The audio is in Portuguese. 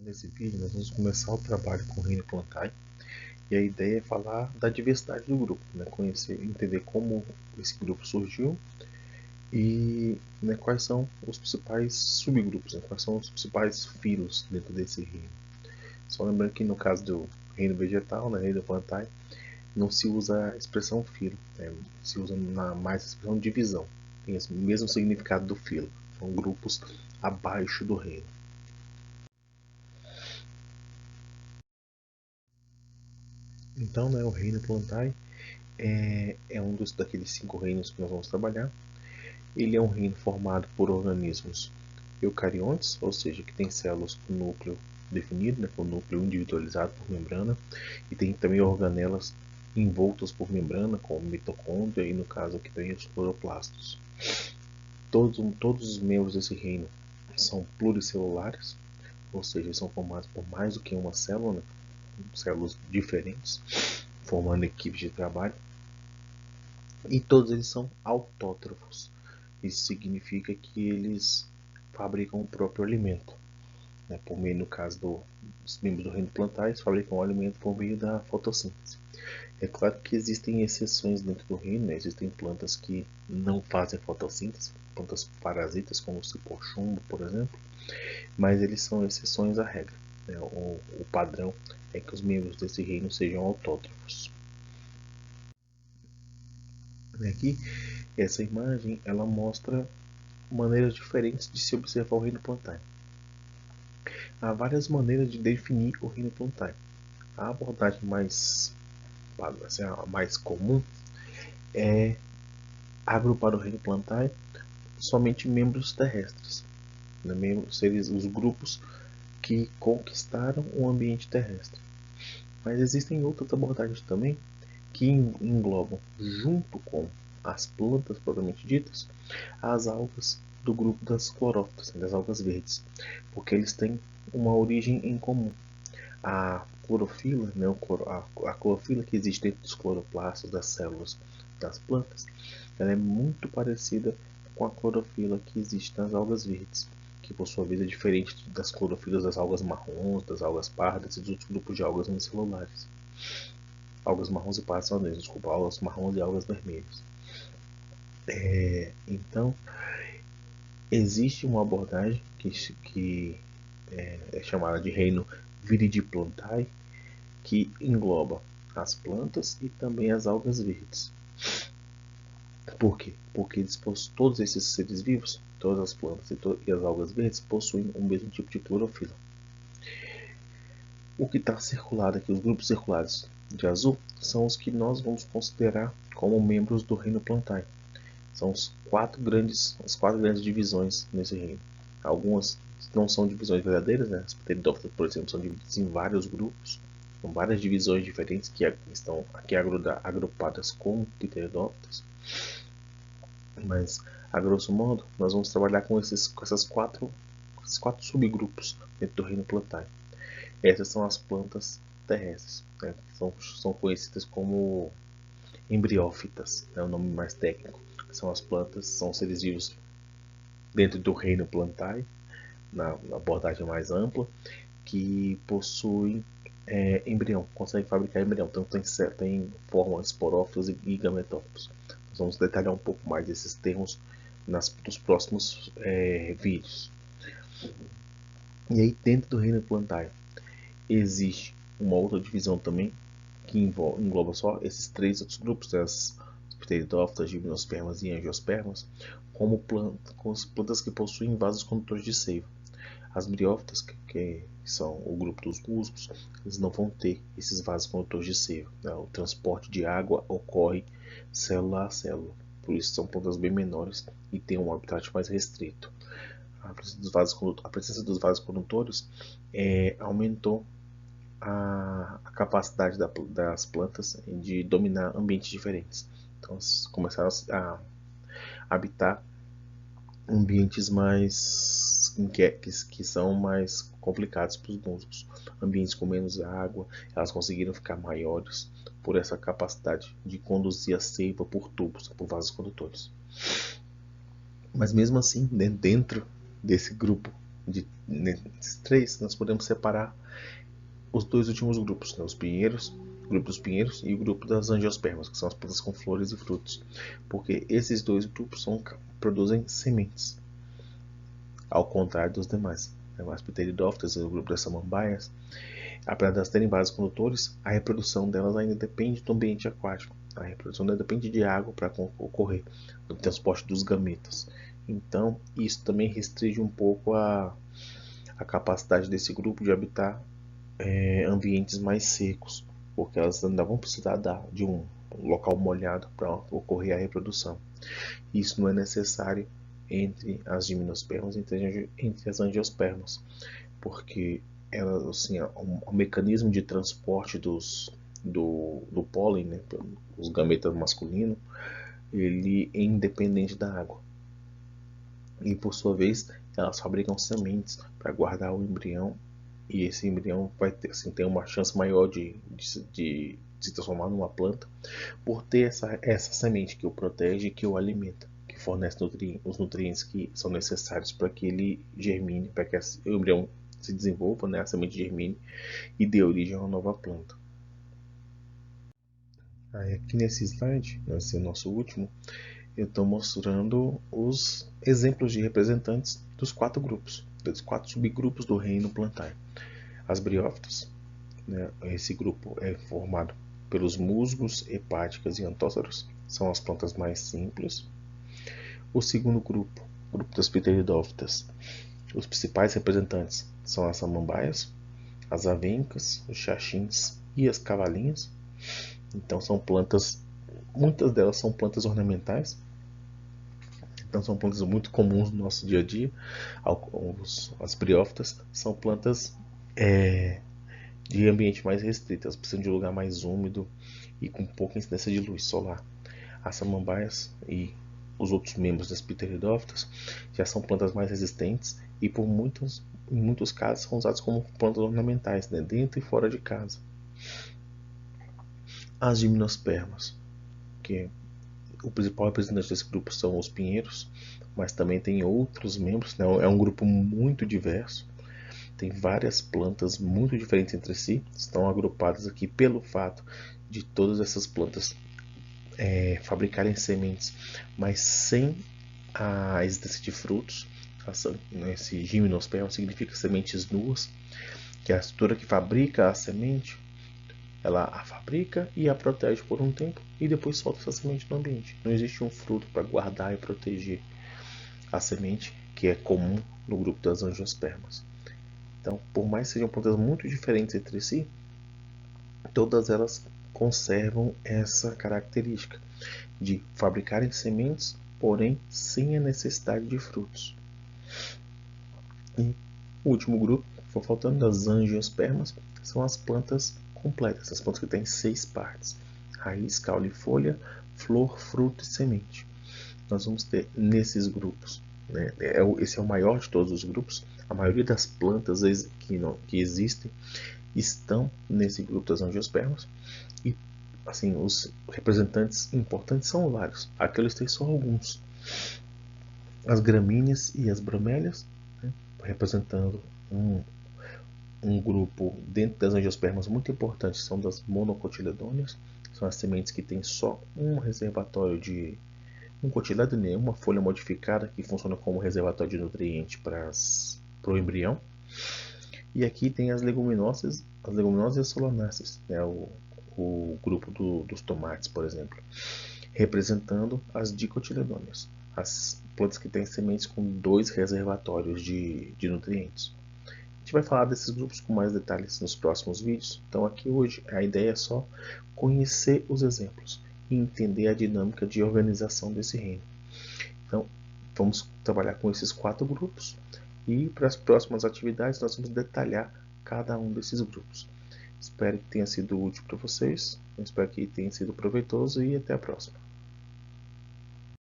Nesse vídeo nós vamos começar o trabalho com o Reino Plantae e a ideia é falar da diversidade do grupo, conhecer, entender como esse grupo surgiu e quais são os principais subgrupos, quais são os principais filos dentro desse reino. Só lembrando que no caso do reino vegetal, Reino Plantae, não se usa a expressão filo, se usa mais a expressão divisão, tem o mesmo significado do filo, são grupos abaixo do reino. Então, o reino Plantae é um daqueles 5 reinos que nós vamos trabalhar. Ele é um reino formado por organismos eucariontes, ou seja, que tem células com núcleo definido, com núcleo individualizado por membrana, e tem também organelas envoltas por membrana, como mitocôndria e no caso aqui também os cloroplastos. Todos os membros desse reino são pluricelulares, ou seja, são formados por mais do que uma célula, células diferentes, formando equipes de trabalho. E todos eles são autótrofos. Isso significa que eles fabricam o próprio alimento. Por meio, no caso dos membros do reino Plantae, eles fabricam o alimento por meio da fotossíntese. É claro que existem exceções dentro do reino, existem plantas que não fazem fotossíntese, plantas parasitas como o cipó-chumbo, por exemplo, mas eles são exceções à regra. O padrão é que os membros desse reino sejam autótrofos. Aqui, essa imagem ela mostra maneiras diferentes de se observar o reino Plantae. Há várias maneiras de definir o reino Plantae. A abordagem mais comum é agrupar o reino Plantae somente membros terrestres, os grupos que conquistaram o ambiente terrestre. Mas existem outras abordagens também que englobam, junto com as plantas propriamente ditas, as algas do grupo das clorófitas, das algas verdes, porque eles têm uma origem em comum. A clorofila, a clorofila que existe dentro dos cloroplastos das células das plantas, ela é muito parecida com a clorofila que existe nas algas verdes, que por sua vez é diferente das clorofilas das algas marrons, das algas pardas e dos outros grupos de algas unicelulares. Algas marrons e pardas são mesmo, desculpa, algas marrons e algas vermelhas. Então, existe uma abordagem que é chamada de reino Viridiplantae, que engloba as plantas e também as algas verdes. Por quê? Porque todos esses seres vivos, todas as plantas e as algas verdes, possuem o mesmo tipo de clorofila. O que está circulado aqui, os grupos circulares de azul, são os que nós vamos considerar como membros do reino Plantae. São as quatro grandes divisões nesse reino. Algumas não são divisões verdadeiras, As pteridófitas, por exemplo, são divididas em vários grupos, com várias divisões diferentes que estão aqui agrupadas como pteridófitas. Mas, a grosso modo, nós vamos trabalhar com esses quatro subgrupos dentro do reino Plantae. Essas são as plantas terrestres, são conhecidas como embriófitas, é o nome mais técnico. São as plantas, são seres vivos dentro do reino Plantae, na abordagem mais ampla, que possuem embrião, conseguem fabricar embrião, então tem formas esporófitas e gametófitos. Nós vamos detalhar um pouco mais desses termos nos próximos vídeos. E aí, dentro do reino Plantae, existe uma outra divisão também que engloba só esses 3 outros grupos, as pteridófitas, gimnospermas e angiospermas, como plantas que possuem vasos condutores de seiva. As briófitas, que são o grupo dos musgos, eles não vão ter esses vasos condutores de seiva. O transporte de água ocorre célula a célula, por isso são plantas bem menores e têm um habitat mais restrito. A presença dos vasos condutores aumentou a capacidade das plantas de dominar ambientes diferentes. Então, começaram a habitar ambientes que são mais complicados para os musgos, ambientes com menos água. Elas conseguiram ficar maiores por essa capacidade de conduzir a seiva por tubos, por vasos condutores. Mas mesmo assim, dentro desse grupo Nesses três, nós podemos separar os dois últimos grupos, né? Os pinheiros, o grupo dos pinheiros e o grupo das angiospermas, que são as plantas com flores e frutos, porque esses dois grupos produzem sementes, ao contrário dos demais. As pteridófitas, o grupo das samambaias, apesar de elas terem vasos condutores, a reprodução delas ainda depende do ambiente aquático. A reprodução ainda depende de água para ocorrer, do transporte dos gametas. Então, isso também restringe um pouco a capacidade desse grupo de habitar ambientes mais secos, porque elas ainda vão precisar de um local molhado para ocorrer a reprodução. Isso não é necessário entre as gimnospermas e entre as angiospermas, porque assim, o mecanismo de transporte do pólen, né, os gametas masculinos, ele é independente da água. E por sua vez, elas fabricam sementes para guardar o embrião, e esse embrião vai ter, assim, tem uma chance maior de se transformar numa planta por ter essa semente que o protege e que o alimenta, que fornece os nutrientes que são necessários para que ele germine, para que o embrião se desenvolva, né, a semente germine e dê origem a uma nova planta. Aí, aqui nesse slide, vai ser o nosso último, eu estou mostrando os exemplos de representantes dos quatro grupos, dos quatro subgrupos do reino plantar. As briófitas, né, esse grupo é formado pelos musgos, hepáticas e antóceros, são as plantas mais simples. O segundo grupo, o grupo das pteridófitas, os principais representantes são as samambaias, as avencas, os xaxins e as cavalinhas. Então são plantas, muitas delas são plantas ornamentais. Então são plantas muito comuns no nosso dia a dia. As briófitas são plantas de ambiente mais restrito, elas precisam de um lugar mais úmido e com pouca incidência de luz solar. As samambaias e os outros membros das pteridófitas já são plantas mais resistentes e em muitos casos são usadas como plantas ornamentais, né, dentro e fora de casa. As gimnospermas, que o principal representante desse grupo são os pinheiros, mas também tem outros membros, né? É um grupo muito diverso, tem várias plantas muito diferentes entre si, estão agrupadas aqui pelo fato de todas essas plantas fabricarem sementes, mas sem a existência de frutos. Esse gimnosperma significa sementes nuas, que é a estrutura que fabrica a semente, ela a fabrica e a protege por um tempo e depois solta essa semente no ambiente. Não existe um fruto para guardar e proteger a semente, que é comum no grupo das angiospermas. Então, por mais que sejam plantas muito diferentes entre si, todas elas conservam essa característica de fabricarem sementes, porém sem a necessidade de frutos. E o último grupo, for faltando, das angiospermas, são as plantas completas, as plantas que têm 6 partes: raiz, caule, folha, flor, fruto e semente. Nós vamos ter nesses grupos, né, esse é o maior de todos os grupos, a maioria das plantas que existem estão nesse grupo das angiospermas, e assim, os representantes importantes são vários, aqui eu listei só alguns. As gramíneas e as bromélias, né, representando um grupo dentro das angiospermas muito importante, são das monocotiledôneas, são as sementes que têm só um reservatório de um cotilédone, nenhuma folha modificada, que funciona como reservatório de nutriente para o embrião. E aqui tem as leguminosas e as solanáceas, né, o grupo dos tomates, por exemplo, representando as dicotiledôneas, as plantas que têm sementes com 2 reservatórios de nutrientes. A gente vai falar desses grupos com mais detalhes nos próximos vídeos. Então aqui hoje a ideia é só conhecer os exemplos e entender a dinâmica de organização desse reino. Então vamos trabalhar com esses 4 grupos e para as próximas atividades nós vamos detalhar cada um desses grupos. Espero que tenha sido útil para vocês, espero que tenha sido proveitoso e até a próxima.